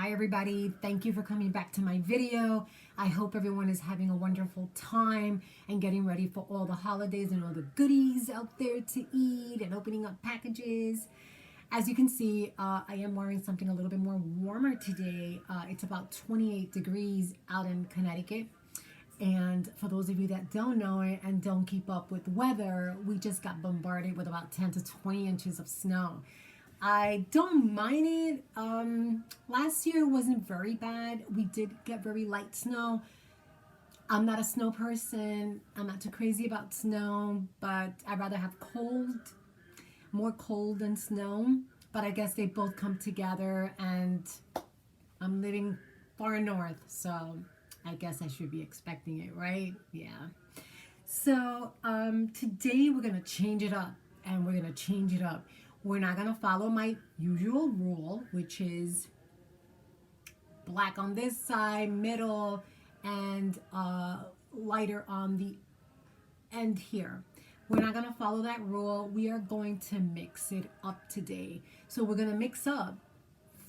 Hi everybody, thank you for coming back to my video. I hope everyone is having a wonderful time and getting ready for all the holidays and all the goodies out there to eat and opening up packages. As you can see, I am wearing something a little bit more warmer today. It's about 28 degrees out in Connecticut. And for those of you that don't know it and don't keep up with weather, we just got bombarded with about 10 to 20 inches of snow. I don't mind it. Last year wasn't very bad. We did get very light snow. I'm not a snow person. I'm not too crazy about snow, but I'd rather have more cold than snow. But I guess they both come together, and I'm living far north, so I guess I should be expecting it, right? Yeah. So today we're gonna change it up, and we're gonna change it up. We're not gonna follow my usual rule, which is black on this side, middle, and lighter on the end here. We're not gonna follow that rule. We are going to mix it up today. So we're gonna mix up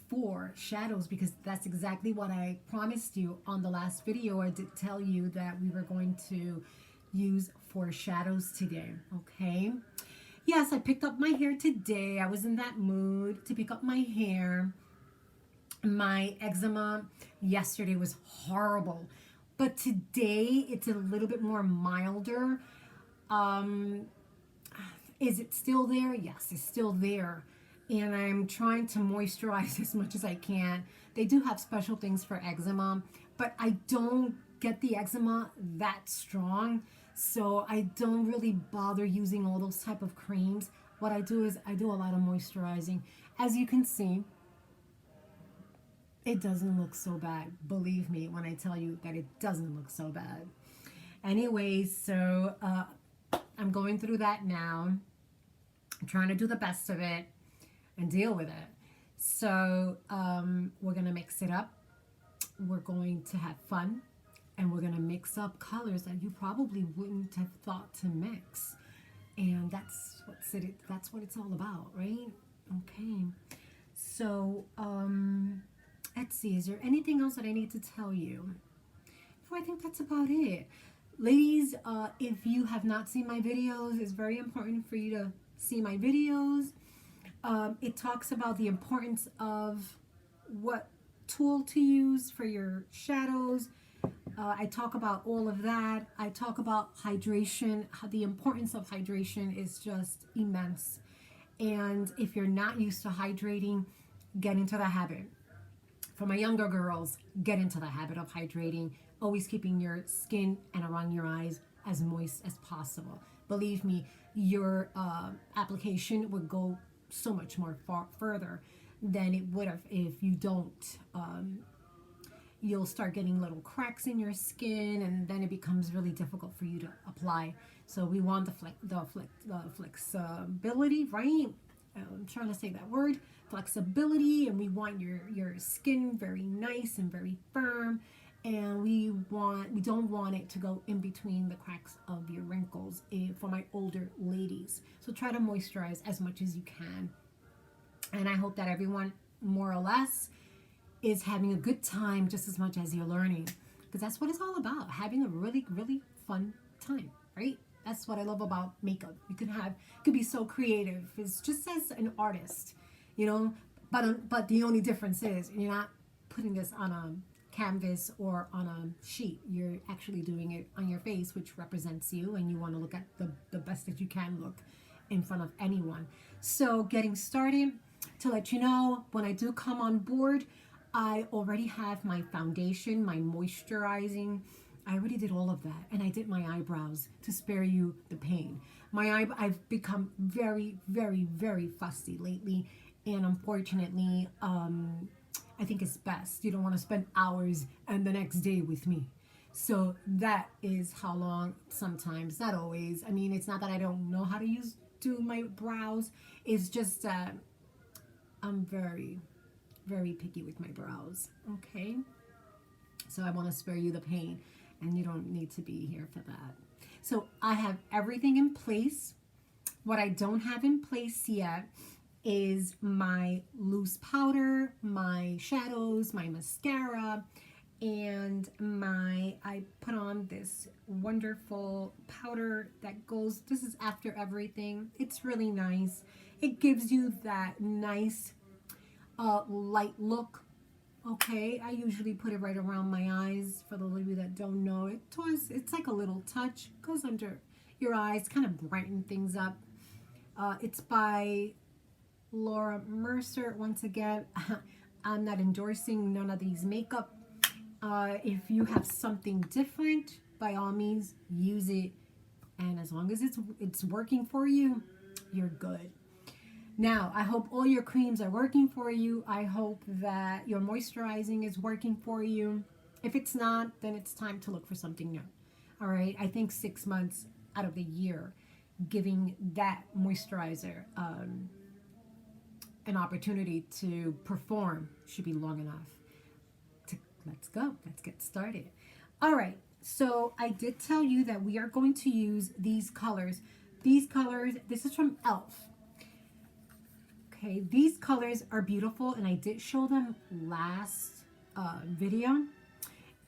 4 shadows, because that's exactly what I promised you on the last video. I did tell you that we were going to use 4 shadows today, okay? Yes, I picked up my hair today. I was in that mood to pick up my hair. My eczema yesterday was horrible, but today it's a little bit more milder. Is it still there? Yes, it's still there. And I'm trying to moisturize as much as I can. They do have special things for eczema, but I don't get the eczema that strong, so I don't really bother using all those type of creams. What I do is I do a lot of moisturizing. As you can see, it doesn't look so bad. Believe me when I tell you that it doesn't look so bad. Anyways, so I'm going through that now. I'm trying to do the best of it and deal with it. So we're gonna mix it up. We're going to have fun, and we're gonna mix up colors that you probably wouldn't have thought to mix. And that's what it's all about, right? Okay. So let's see, is there anything else that I need to tell you? I think that's about it. Ladies, if you have not seen my videos, it's very important for you to see my videos. It talks about the importance of what tool to use for your shadows. I talk about all of that. I talk about hydration. The importance of hydration is just immense. And if you're not used to hydrating, get into the habit. For my younger girls, get into the habit of hydrating, always keeping your skin and around your eyes as moist as possible. Believe me, your application would go so much more further than it would have if you don't. You'll start getting little cracks in your skin, and then it becomes really difficult for you to apply. So we want the flexibility, right? I'm trying to say that word, flexibility, and we want your skin very nice and very firm, and we don't want it to go in between the cracks of your wrinkles for my older ladies. So try to moisturize as much as you can, and I hope that everyone more or less is having a good time just as much as you're learning, because that's what it's all about, having a really, really fun time, right? That's what I love about makeup. You could be so creative. It's just as an artist, you know, but the only difference is you're not putting this on a canvas or on a sheet. You're actually doing it on your face, which represents you, and you want to look at the best that you can look in front of anyone. So getting started, to let you know, when I do come on board, I already have my foundation, my moisturizing. I already did all of that, and I did my eyebrows to spare you the pain. I've become very, very, very fussy lately, and unfortunately, I think it's best. You don't want to spend hours and the next day with me. So that is how long, sometimes, not always. I mean, it's not that I don't know how to do my brows. It's just that I'm very, very picky with my brows, okay? So I want to spare you the pain, and you don't need to be here for that. So I have everything in place. What I don't have in place yet is my loose powder, my my shadows, my mascara, and I put on this wonderful powder that goes, this is after everything. It's really nice. It gives you that nice light look. Okay, I usually put it right around my eyes. For those of you that don't know, it's like a little touch, goes under your eyes, kind of brighten things up. It's by Laura Mercer. Once again, I'm not endorsing none of these makeup. If you have something different, by all means, use it. And as long as it's working for you, you're good. Now, I hope all your creams are working for you. I hope that your moisturizing is working for you. If it's not, then it's time to look for something new. All right, I think 6 months out of the year, giving that moisturizer an opportunity to perform should be long enough. Let's go. Let's get started. All right, so I did tell you that we are going to use these colors. These colors, this is from e.l.f. Okay, these colors are beautiful, and I did show them last video.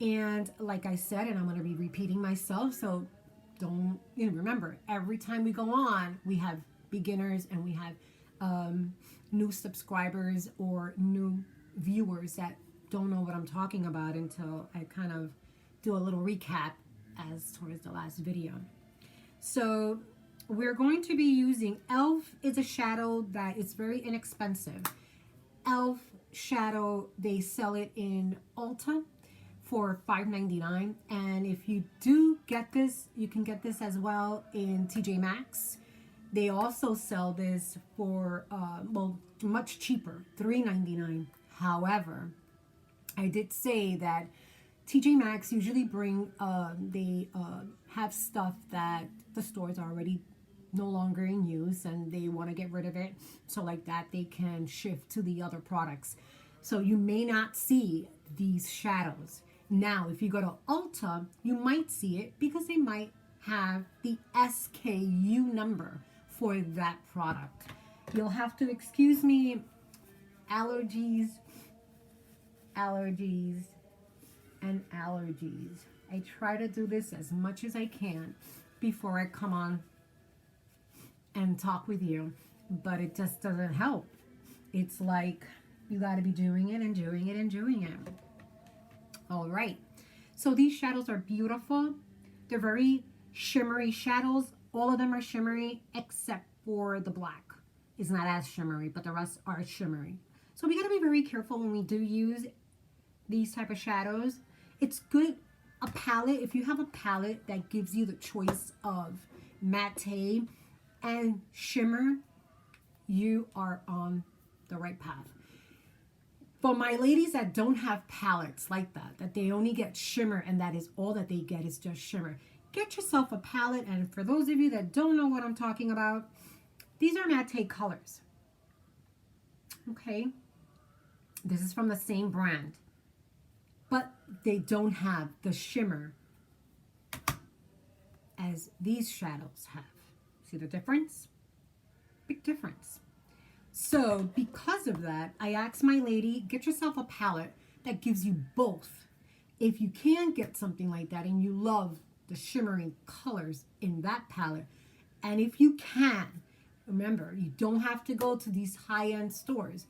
And like I said, and I'm going to be repeating myself, so don't, remember, every time we go on, we have beginners and we have new subscribers or new viewers that don't know what I'm talking about until I kind of do a little recap as towards the last video. So we're going to be using e.l.f. is a shadow that is very inexpensive. e.l.f. shadow, they sell it in Ulta for $5.99, and if you do get this, you can get this as well in TJ Maxx. They also sell this for well, much cheaper, $3.99. However, I did say that TJ Maxx usually bring they have stuff that the stores are already no longer in use and they want to get rid of it, so like that they can shift to the other products. So you may not see these shadows. Now if you go to Ulta, you might see it because they might have the SKU number for that product. You'll have to excuse me, allergies and allergies. I try to do this as much as I can before I come on and talk with you, but it just doesn't help. It's like you got to be doing it and doing it and doing it. All right, so these shadows are beautiful. They're very shimmery shadows. All of them are shimmery except for the black. It's not as shimmery, but the rest are shimmery. So we got to be very careful when we do use these type of shadows. It's good, a palette, if you have a palette that gives you the choice of matte and shimmer, you are on the right path. For my ladies that don't have palettes like that they only get shimmer and that is all that they get is just shimmer, get yourself a palette. And for those of you that don't know what I'm talking about, these are matte colors. Okay, this is from the same brand, but they don't have the shimmer as these shadows have. See the difference? Big difference. So because of that, I asked my lady, get yourself a palette that gives you both. If you can get something like that and you love the shimmering colors in that palette, and if you can, remember, you don't have to go to these high-end stores.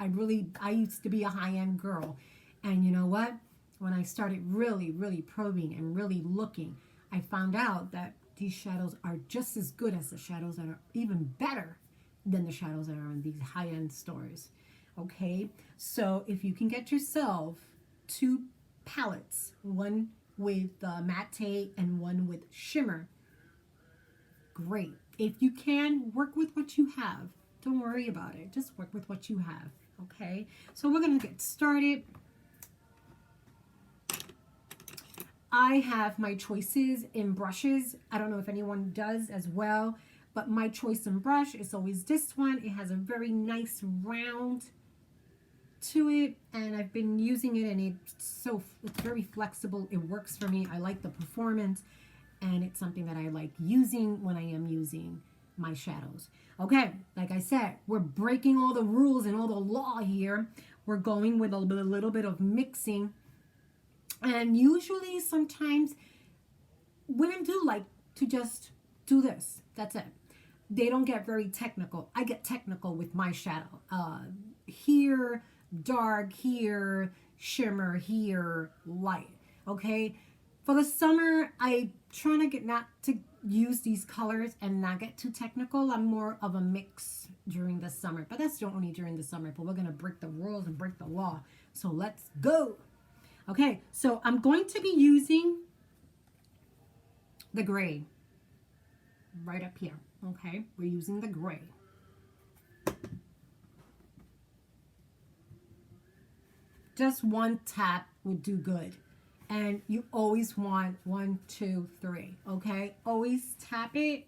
I used to be a high-end girl, and you know what? When I started really probing and really looking, I found out that these shadows are just as good as the shadows that are even better than the shadows that are in these high-end stores. Okay, so if you can get yourself 2 palettes, one with matte and one with shimmer, great. If you can, work with what you have. Don't worry about it. Just work with what you have. Okay, so we're gonna get started. I have my choices in brushes. I don't know if anyone does as well, but my choice in brush is always this one. It has a very nice round to it, and I've been using it, and it's very flexible. It works for me. I like the performance, and it's something that I like using when I am using my shadows. Okay, like I said, we're breaking all the rules and all the law here. we're going with a little bit of mixing. And usually sometimes women do like to just do this. That's it. They don't get very technical. I get technical with my shadow. Here, dark, here, shimmer, here, light. Okay? For the summer, I try to get not to use these colors and not get too technical. I'm more of a mix during the summer. But that's only during the summer. But we're going to break the rules and break the law. So let's go. Okay, so I'm going to be using the gray right up here. Okay, we're using the gray. Just one tap would do good. And you always want 1, 2, 3. Okay, always tap it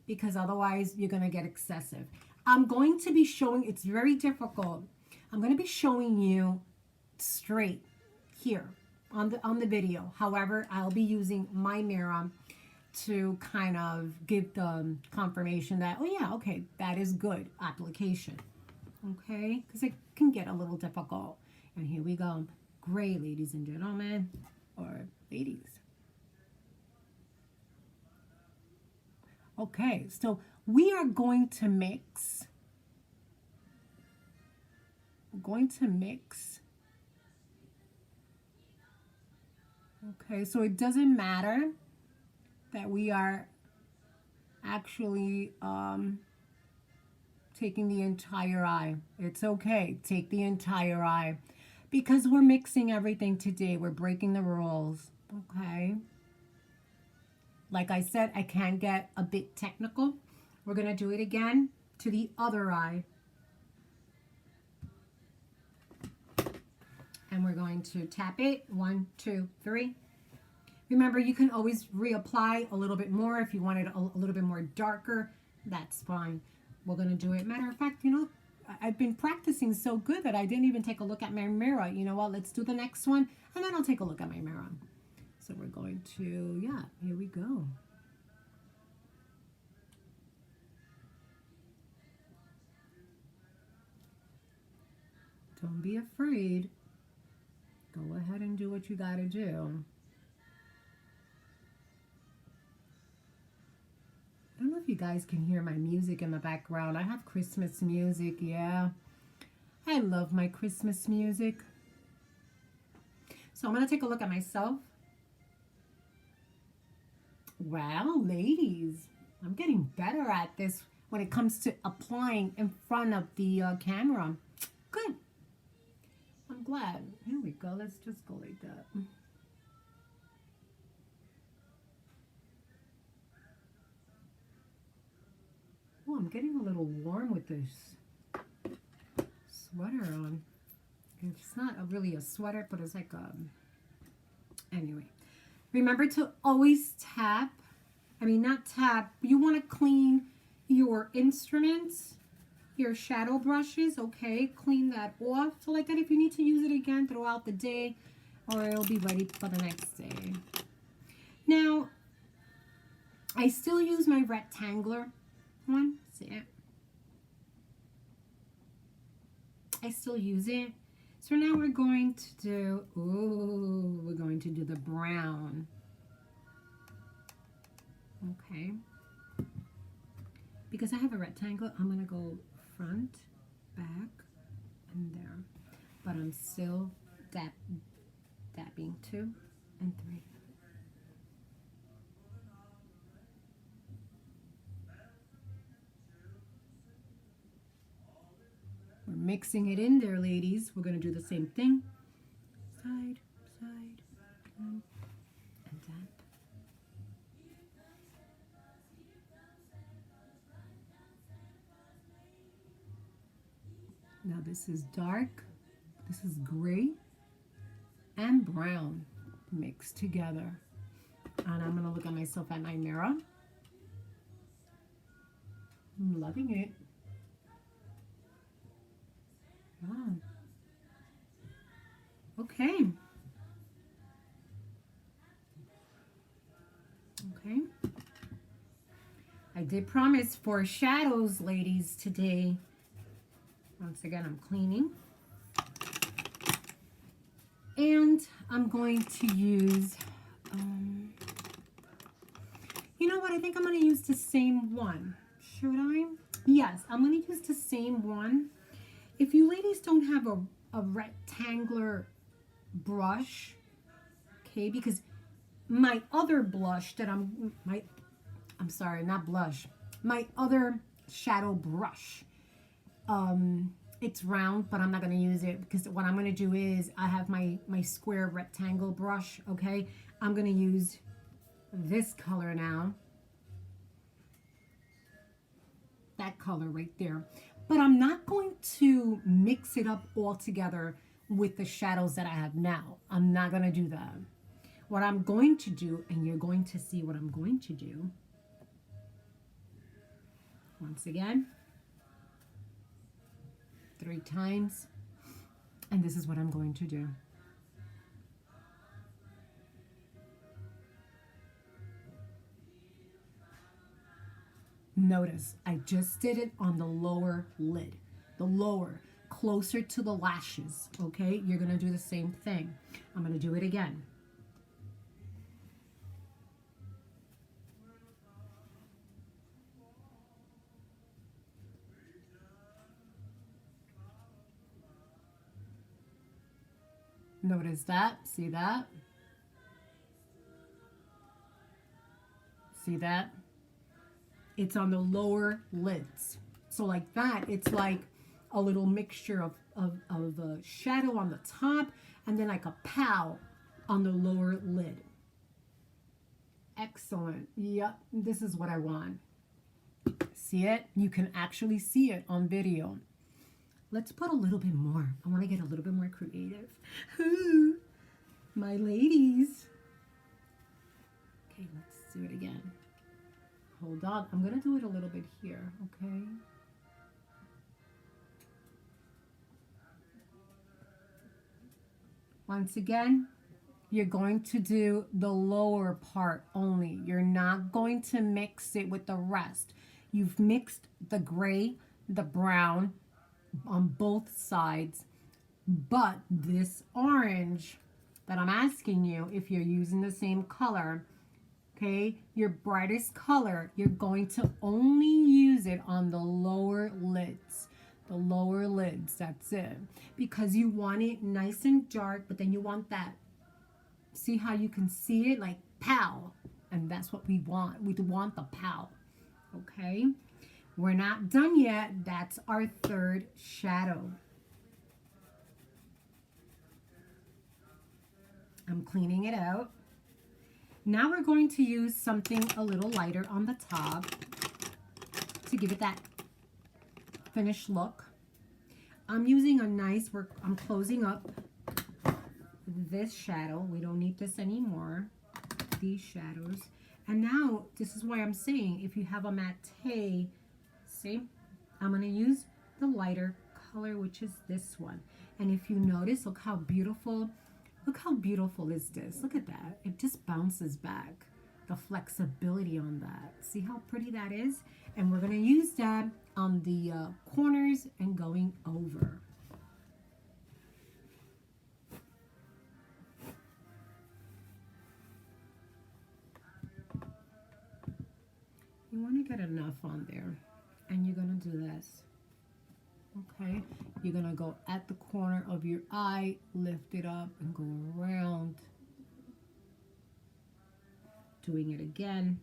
because otherwise you're going to get excessive. I'm going to be showing, it's very difficult. I'm going to be showing you straight here on the video. However, I'll be using my mirror to kind of give the confirmation that, oh yeah, okay, that is good application. Okay, because it can get a little difficult. And here we go. Gray, ladies and gentlemen, or ladies. Okay, so we are going to mix. We're going to mix. Okay, so it doesn't matter that we are actually taking the entire eye. It's okay, take the entire eye because we're mixing everything today. We're breaking the rules, okay? Like I said, I can get a bit technical. We're gonna do it again to the other eye. And we're going to tap it, 1, 2, 3. Remember, you can always reapply a little bit more if you want it a little bit more darker. That's fine. We're going to do it. Matter of fact, you know, I've been practicing so good that I didn't even take a look at my mirror. You know what? Let's do the next one, and then I'll take a look at my mirror. So we're going to, yeah, here we go. Don't be afraid. Go ahead and do what you got to do. I don't know if you guys can hear my music in the background. I have Christmas music, yeah. I love my Christmas music. So I'm going to take a look at myself. Wow, ladies, I'm getting better at this when it comes to applying in front of the camera. Good. I'm glad. Here we go. Let's just go like that. Oh, I'm getting a little warm with this sweater on. It's not really a sweater, but it's like a... Anyway, remember to always tap. I mean, not tap. You want to clean your instruments, your shadow brushes, okay? Clean that off. So like that, if you need to use it again throughout the day, or it'll be ready for the next day. Now, I still use my rectangular one. See it? I still use it. So now we're going to do, ooh, we're going to do the brown. Okay. Because I have a rectangle, I'm going to go front, back, and there. But I'm still dabbing 2 and 3. We're mixing it in there, ladies. We're going to do the same thing. Side, side, and tap. Now this is dark, this is gray, and brown mixed together. And I'm going to look at myself at my mirror. I'm loving it. Wow. Okay. Okay. I did promise 4 shadows, ladies, today. Once again, I'm cleaning. And I'm going to use, you know what? I think I'm going to use the same one. Should I? Yes, I'm going to use the same one. If you ladies don't have a rectangular brush, okay, because my other blush that I'm sorry, not blush, my other shadow brush, it's round, but I'm not going to use it because what I'm going to do is I have my square rectangle brush, okay? I'm going to use this color now. That color right there. But I'm not going to mix it up all together with the shadows that I have now. I'm not going to do that. What I'm going to do, and you're going to see what I'm going to do, once again, 3 times, and this is what I'm going to do. Notice I just did it on the lower lid, the lower, closer to the lashes, okay? You're gonna do the same thing. I'm gonna do it again. Notice that, see that? See that? It's on the lower lids. So like that, it's like a little mixture of a shadow on the top and then like a pow on the lower lid. Excellent. Yep, this is what I want. See it? You can actually see it on video. Let's put a little bit more. I want to get a little bit more creative. Ooh, my ladies. Okay, let's do it again. Hold on. I'm going to do it a little bit here, okay? Once again, you're going to do the lower part only. You're not going to mix it with the rest. You've mixed the gray, the brown on both sides, but this orange that I'm asking you, if you're using the same color, okay, your brightest color, you're going to only use it on the lower lids. The lower lids, that's it. Because you want it nice and dark, but then you want that, see how you can see it, like pow. And that's what we want. We want the pow, okay? We're not done yet. That's our third shadow. I'm cleaning it out. Now we're going to use something a little lighter on the top to give it that finished look. I'm using a nice, I'm closing up this shadow. We don't need this anymore, these shadows. And now, this is why I'm saying, if you have a matte, see, I'm going to use the lighter color, which is this one. And if you notice, look how beautiful is this? Look at that. It just bounces back. The flexibility on that. See how pretty that is? And we're going to use that on the corners and going over. You want to get enough on there. And you're going to do this. Okay, you're going to go at the corner of your eye, lift it up and go around. Doing it again.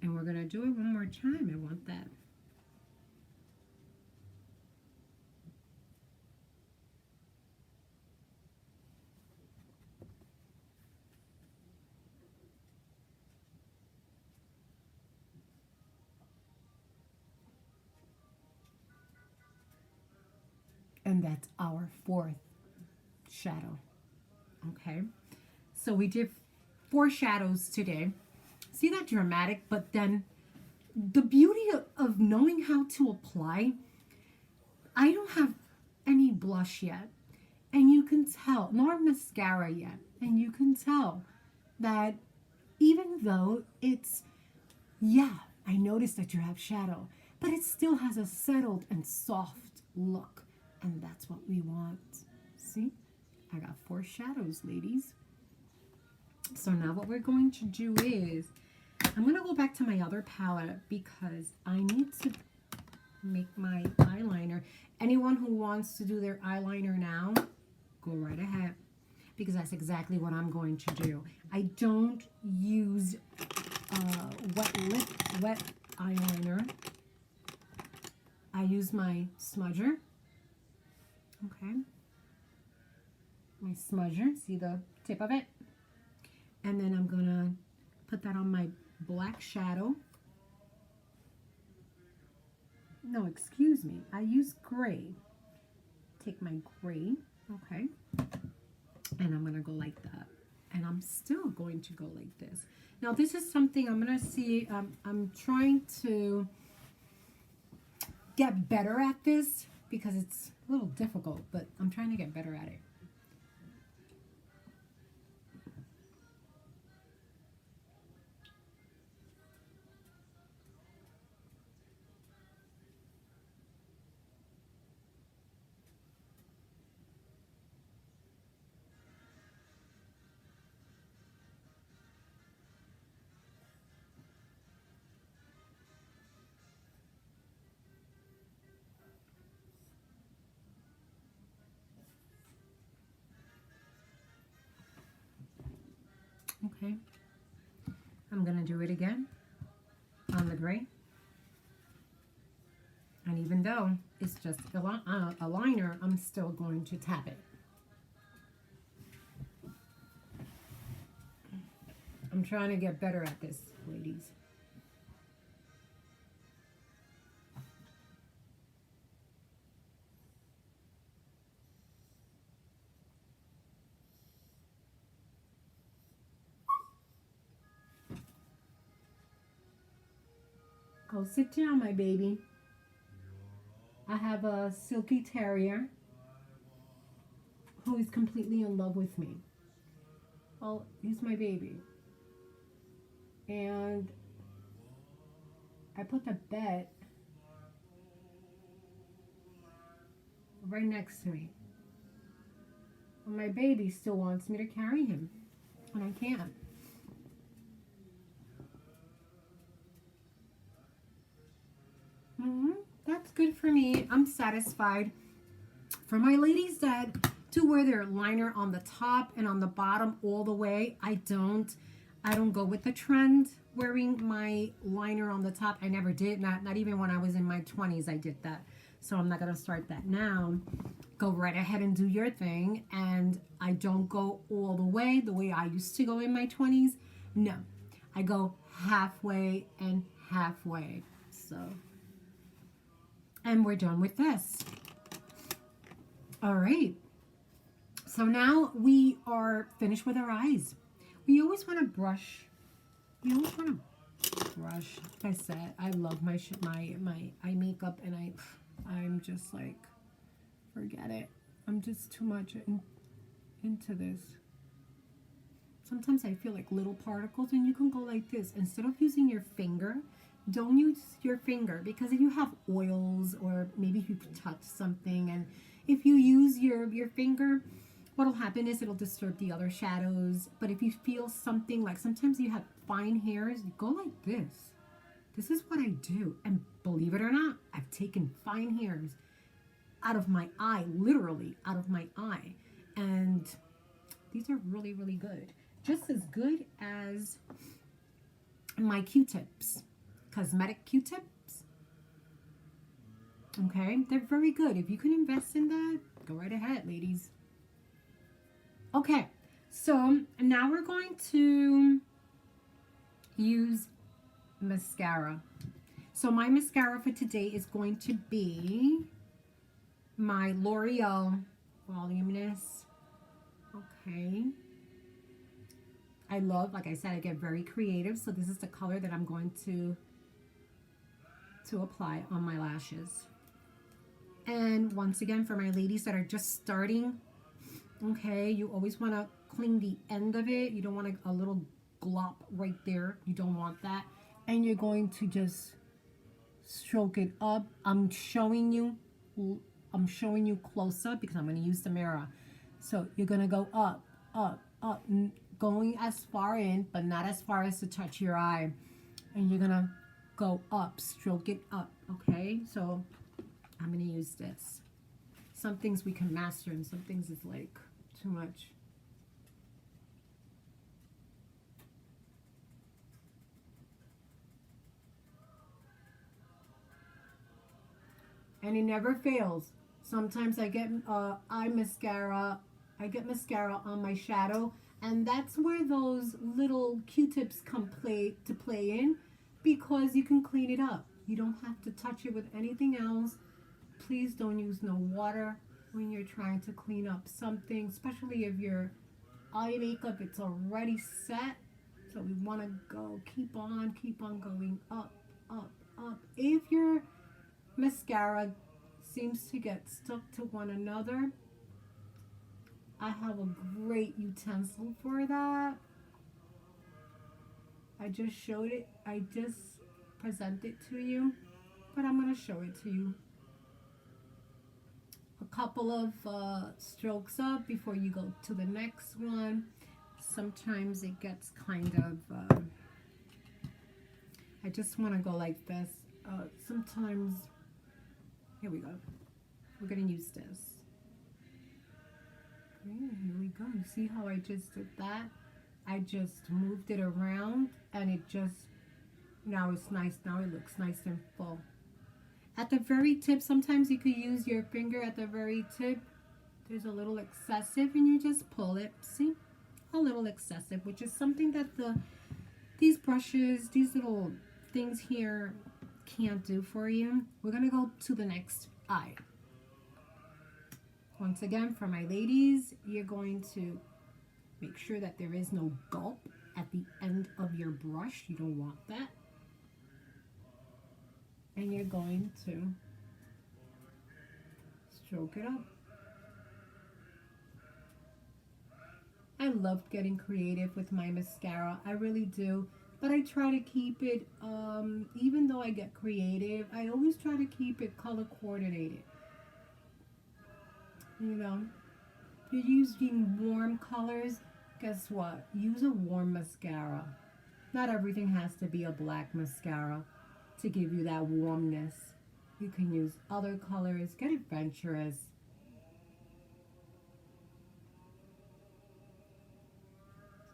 And we're going to do it one more time. I want that. And that's our fourth shadow. Okay, so we did 4 shadows today. See that dramatic, but then the beauty of knowing how to apply. I don't have any blush yet, and you can tell, nor mascara yet, and you can tell that even though it's, yeah, I noticed that you have shadow, but it still has a settled and soft look. And that's what we want. See? I got 4 shadows, ladies. So now what we're going to do is, I'm going to go back to my other palette because I need to make my eyeliner. Anyone who wants to do their eyeliner now, go right ahead, because that's exactly what I'm going to do. I don't use wet eyeliner. I use my smudger. Okay. My smudger, see the tip of it? And then I'm gonna put that on my black shadow. No, excuse me. I use gray. Take my gray, okay, and I'm gonna go like that. And I'm still going to go like this. Now this is something I'm gonna see. I'm trying to get better at this because it's a little difficult, but I'm trying to get better at it. Okay, I'm gonna do it again on the gray. And even though it's just a liner, I'm still going to tap it. I'm trying to get better at this, ladies. Go sit down, my baby. I have a silky terrier who is completely in love with me. Well, he's my baby. And I put the bed right next to me. And my baby still wants me to carry him, and I can't. That's good for me. I'm satisfied. For my ladies that do wear their liner on the top and on the bottom all the way, I don't go with the trend wearing my liner on the top. I never did. Not even when I was in my 20s I did that. So I'm not going to start that now. Go right ahead and do your thing. And I don't go all the way I used to go in my 20s. No. I go halfway and halfway. So, and we're done with this. All right. So now we are finished with our eyes. We always want to brush. We always want to brush. Like I said, I love my eye makeup, and I'm just like, forget it. I'm just too much into this. Sometimes I feel like little particles, and you can go like this. Instead of using your finger, don't use your finger, because if you have oils, or maybe you touch something, and if you use your finger, what'll happen is it'll disturb the other shadows. But if you feel something, like sometimes you have fine hairs, you go like this. This is what I do. And believe it or not, I've taken fine hairs out of my eye, literally out of my eye. And these are really, really good. Just as good as my Q-tips, cosmetic Q-tips. Okay, they're very good. If you can invest in that, go right ahead, ladies. Okay, so now we're going to use mascara. So my mascara for today is going to be my L'Oreal Voluminous. Okay. I love, like I said, I get very creative. So this is the color that I'm going to apply on my lashes. And once again, for my ladies that are just starting, okay, you always want to clean the end of it. You don't want a little glop right there. You don't want that. And you're going to just stroke it up. I'm showing you close up because I'm going to use the mirror. So you're going to go up, up, up, going as far in, but not as far as to touch your eye. And you're going to go up, stroke it up, okay? So I'm going to use this. Some things we can master and some things is like too much. And it never fails. Sometimes I get eye mascara. I get mascara on my shadow, and that's where those little Q-tips play in, because you can clean it up. You don't have to touch it with anything else. Please don't use no water when you're trying to clean up something, especially if your eye makeup it's already set. So we want to keep on going up, up, up. If your mascara seems to get stuck to one another, I have a great utensil for that. I just showed it. I just presented it to you, but I'm going to show it to you. A couple of strokes up before you go to the next one. Sometimes it gets kind of, I just want to go like this. Sometimes, here we go. We're going to use this. Okay, here we go. You see how I just did that? I just moved it around and it just, now it's nice. Now it looks nice and full. At the very tip, sometimes you could use your finger at the very tip. There's a little excessive and you just pull it. See? A little excessive, which is something that these brushes, these little things here can't do for you. We're going to go to the next eye. Once again, for my ladies, you're going to make sure that there is no gulp at the end of your brush. You don't want that. And you're going to stroke it up. I love getting creative with my mascara. I really do. But I try to keep it, even though I get creative, I always try to keep it color coordinated. You know, if you're using warm colors, guess what? Use a warm mascara. Not everything has to be a black mascara to give you that warmness. You can use other colors. Get adventurous.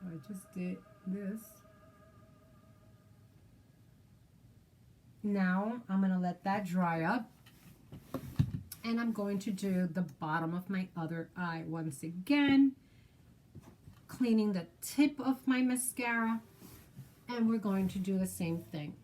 So I just did this. Now I'm going to let that dry up. And I'm going to do the bottom of my other eye once again. Cleaning the tip of my mascara. And we're going to do the same thing.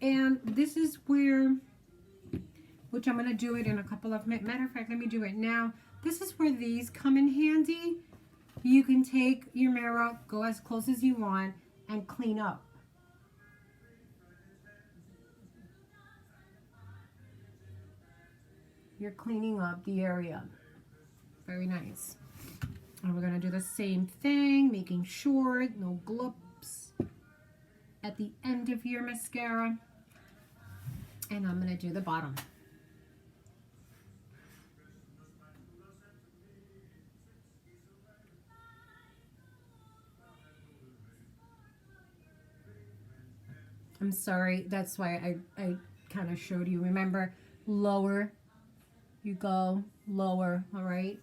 And this is where, which I'm going to do it in a couple of minutes. Matter of fact, let me do it now. This is where these come in handy. You can take your mirror, go as close as you want, and clean up. You're cleaning up the area. Very nice. And we're going to do the same thing, making sure no gloops at the end of your mascara. And I'm going to do the bottom. I'm sorry, that's why I kind of showed you. Remember, lower, you go, lower, all right?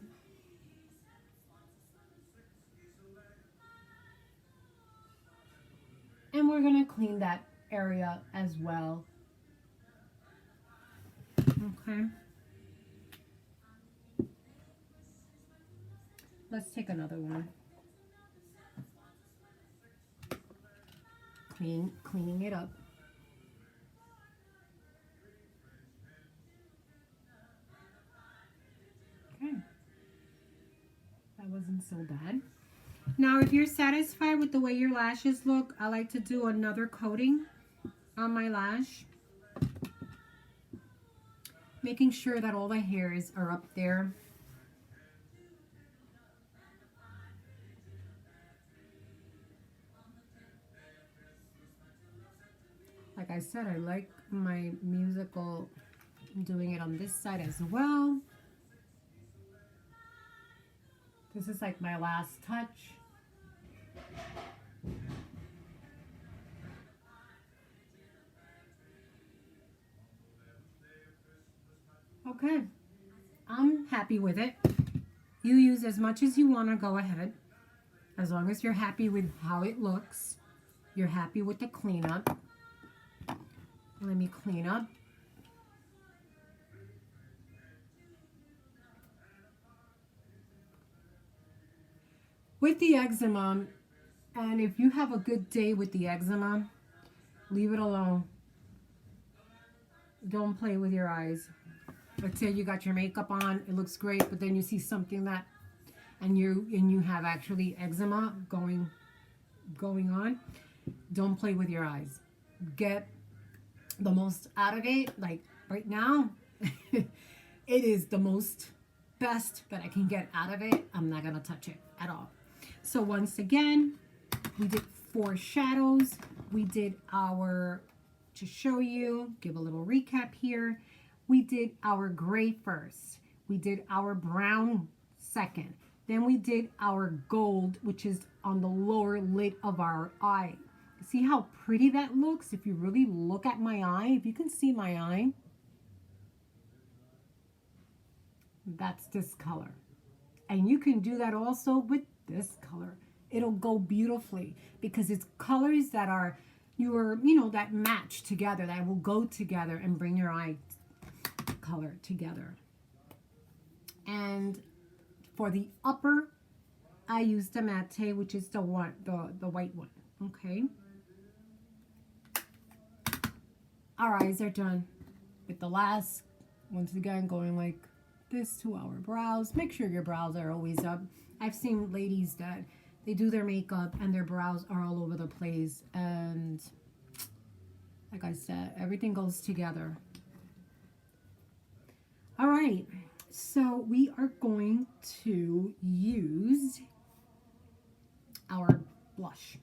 And we're going to clean that area as well. Okay. Let's take another one. Cleaning it up. Okay. That wasn't so bad. Now, if you're satisfied with the way your lashes look, I like to do another coating on my lash. Making sure that all the hairs are up there. Like I said, I like my musical, doing it on this side as well. This is like my last touch. Okay, I'm happy with it. You use as much as you want to, go ahead. As long as you're happy with how it looks. You're happy with the cleanup. Let me clean up. With the eczema, and if you have a good day with the eczema, leave it alone. Don't play with your eyes. Let's say you got your makeup on, it looks great, but then you see something that, and you have actually eczema going on. Don't play with your eyes. Get the most out of it. Like right now, it is the most best that I can get out of it. I'm not gonna touch it at all. So once again, we did 4 shadows. We did our, to show you, give a little recap here. We did our gray first. We did our brown second. Then we did our gold, which is on the lower lid of our eye. See how pretty that looks? If you really look at my eye, if you can see my eye, that's this color. And you can do that also with this color. It'll go beautifully because it's colors that are that match together, that will go together and bring your eye color together. And for the upper, I used the matte, which is the one, the white one. Okay. Our eyes are done with the last, once again, going like this to our brows. Make sure your brows are always up. I've seen ladies that they do their makeup and their brows are all over the place. And like I said, everything goes together. All right. So we are going to use our blush.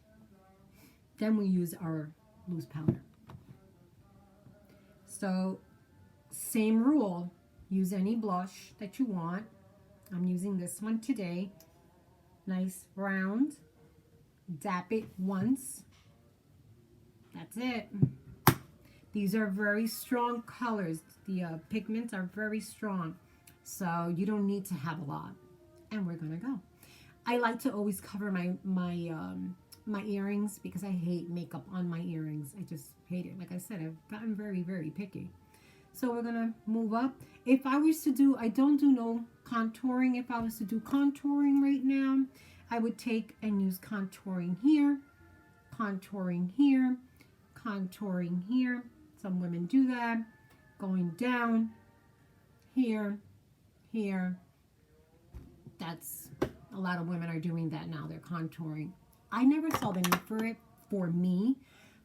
Then we use our loose powder. So same rule, use any blush that you want. I'm using this one today. Nice round. Dap it once. That's it. These are very strong colors. The pigments are very strong. So you don't need to have a lot. And we're gonna go. I like to always cover my earrings because I hate makeup on my earrings. I just hate it. Like I said, I've gotten very, very picky. So we're gonna move up. If I was to do, I don't do no contouring. If I was to do contouring right now, I would take and use contouring here, contouring here, contouring here. Some women do that. Going down here, here. That's, a lot of women are doing that now. They're contouring. I never saw the need for it for me,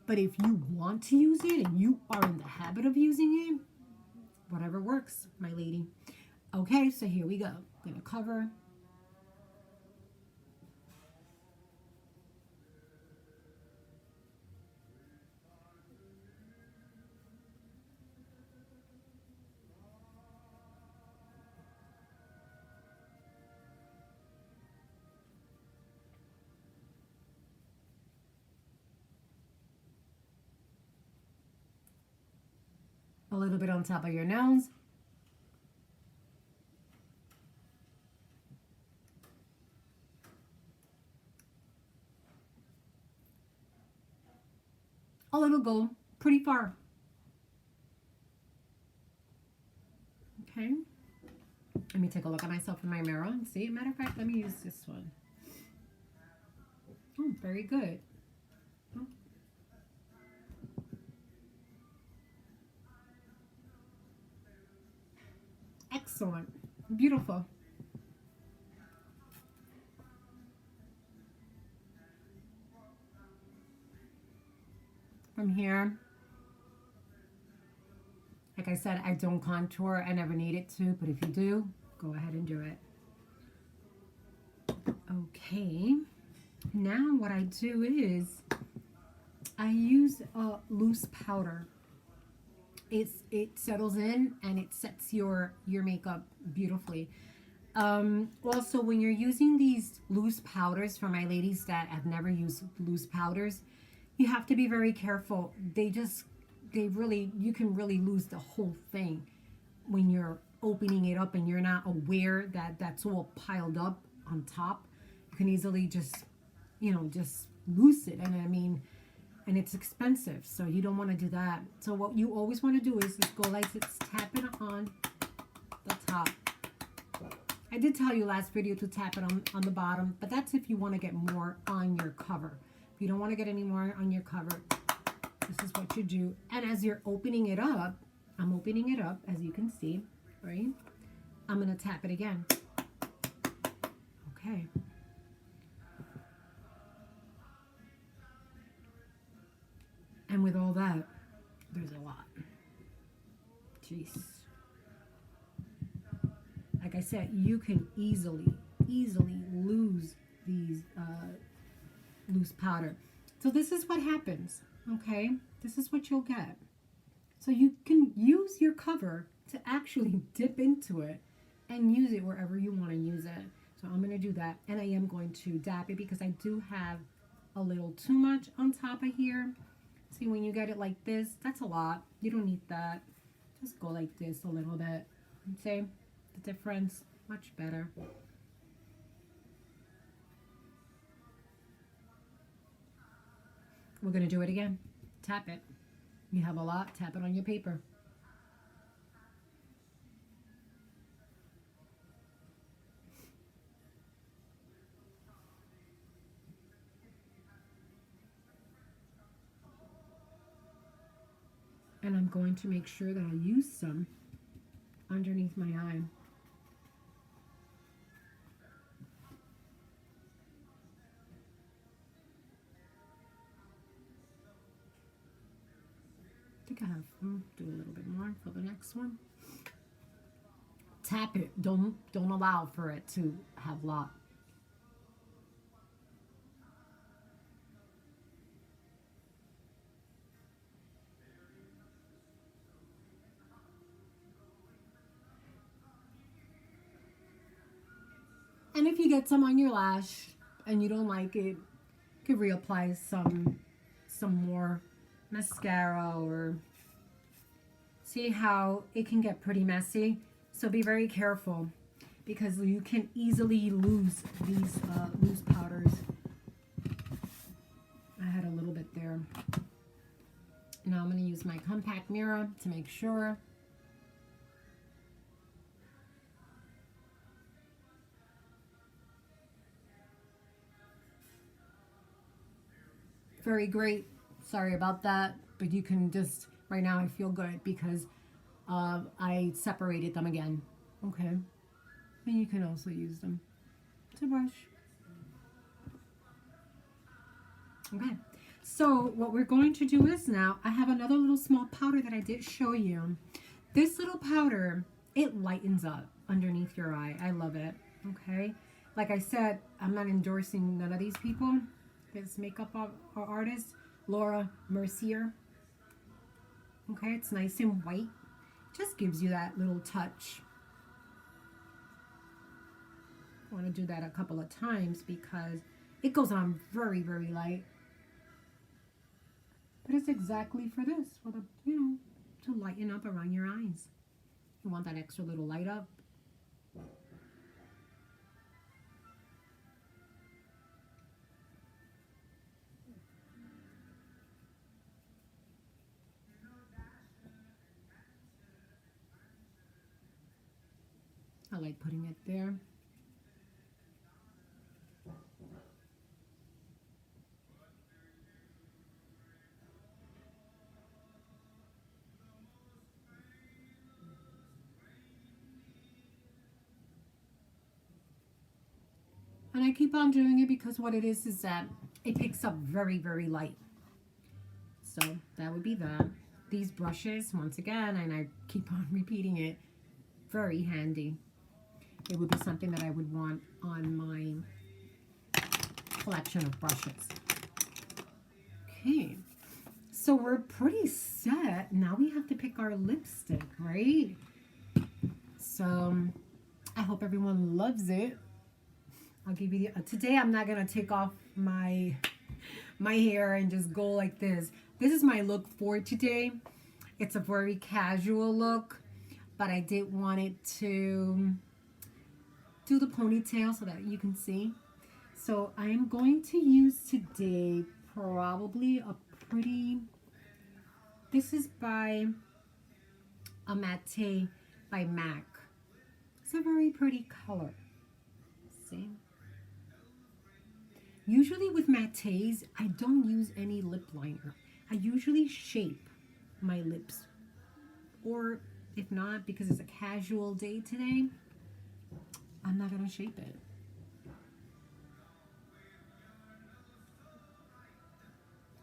but if you want to use it and you are in the habit of using it, whatever works, my lady. Okay, so here we go. I'm gonna cover. A little bit on top of your nose. A little go pretty far. Okay. Let me take a look at myself in my mirror and see. Matter of fact, let me use this one. Oh, very good. Oh. Excellent. Beautiful. from here. Like I said, I don't contour. I never need it to, but if you do, go ahead and do it. Okay, now what I do is I use a loose powder. It settles in and it sets your makeup beautifully. Also, when you're using these loose powders, for my ladies that have never used loose powders, you have to be very careful. You can really lose the whole thing when you're opening it up and you're not aware that that's all piled up on top. You can easily just lose it. And I mean, and it's expensive, so you don't want to do that. So what you always want to do is just go like this, tap it on the top. I did tell you last video to tap it on the bottom, but that's if you want to get more on your cover. If you don't want to get any more on your cover, this is what you do. And as you're opening it up, I'm opening it up, as you can see, right? I'm going to tap it again. Okay. And with all that, there's a lot. Jeez. Like I said, you can easily lose these loose powder. So this is what happens, okay? This is what you'll get. So you can use your cover to actually dip into it and use it wherever you want to use it. So I'm going to do that, and I am going to dab it because I do have a little too much on top of here. See, when you get it like this, that's a lot. You don't need that. Just go like this a little bit. See the difference? Much better. We're going to do it again. Tap it. You have a lot, tap it on your paper. And I'm going to make sure that I use some underneath my eye. I think I have, do a little bit more for the next one. Tap it, don't allow for it to have lot. And if you get some on your lash and you don't like it, you could reapply some more mascara, or see how it can get pretty messy. So be very careful because you can easily lose these loose powders. I had a little bit there. Now I'm going to use my compact mirror to make sure. Very great. Sorry about that, but you can just, right now I feel good because I separated them again. Okay. And you can also use them to brush. Okay. So what we're going to do is now, I have another little small powder that I did show you. This little powder, it lightens up underneath your eye. I love it. Okay. Like I said, I'm not endorsing none of these people. This makeup artist, Laura Mercier. Okay, it's nice and white. Just gives you that little touch. I want to do that a couple of times because it goes on very, very light. But it's exactly for this, for the, to lighten up around your eyes. You want that extra little light up. I like putting it there. And I keep on doing it because what it is that it picks up very, very light. So that would be that. These brushes, once again, and I keep on repeating it, very handy. It would be something that I would want on my collection of brushes. Okay, so we're pretty set. Now we have to pick our lipstick, right? So I hope everyone loves it. I'll give you the, today I'm not gonna take off my hair and just go like this. This is my look for today. It's a very casual look, but I did want it to do the ponytail so that you can see. So I'm going to use today probably a pretty, this is by a matte by MAC. It's a very pretty color. See? Usually with mattes, I don't use any lip liner. I usually shape my lips. Or if not, because it's a casual day today, I'm not going to shape it.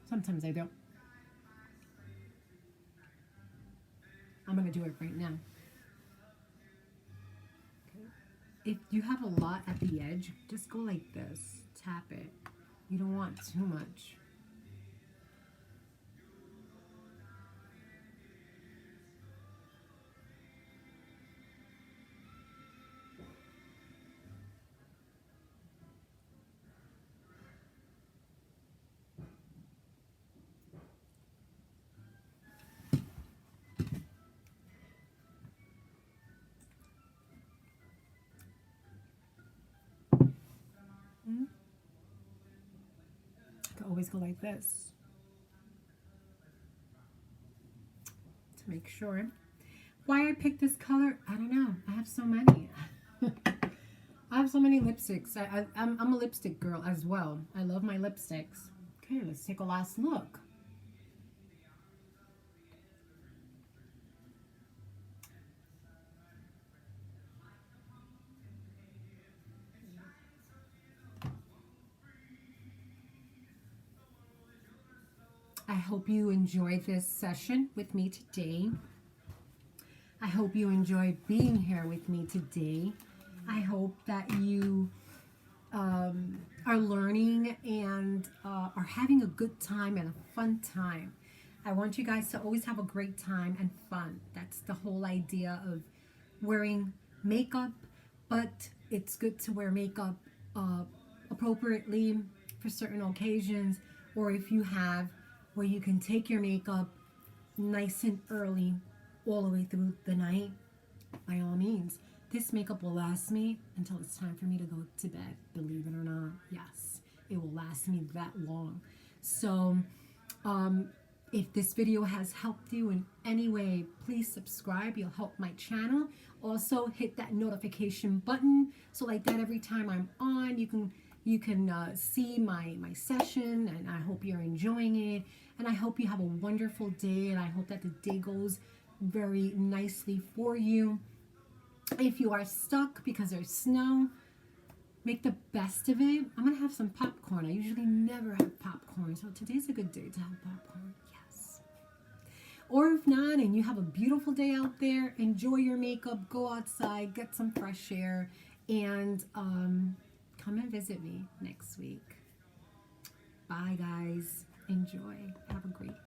Sometimes I don't. I'm going to do it right now. Okay. If you have a lot at the edge, just go like this. Tap it. You don't want too much. Always go like this to make sure. Why I picked this color, I don't know. I have so many. I have so many lipsticks. I'm a lipstick girl as well. I love my lipsticks. Okay, let's take a last look. I hope you enjoyed this session with me today. I hope you enjoyed being here with me today. I hope that you are learning and are having a good time and a fun time. I want you guys to always have a great time and fun. That's the whole idea of wearing makeup, but it's good to wear makeup appropriately for certain occasions, or if you have where you can take your makeup nice and early all the way through the night, by all means. This makeup will last me until it's time for me to go to bed, believe it or not. Yes, it will last me that long. So if this video has helped you in any way, please subscribe. You'll help my channel. Also hit that notification button so like that every time I'm on, you can see my session, and I hope you're enjoying it. And I hope you have a wonderful day, and I hope that the day goes very nicely for you. If you are stuck because there's snow, make the best of it. I'm going to have some popcorn. I usually never have popcorn, so today's a good day to have popcorn. Yes. Or if not, and you have a beautiful day out there, enjoy your makeup, go outside, get some fresh air, and come and visit me next week. Bye, guys. Enjoy. Have a great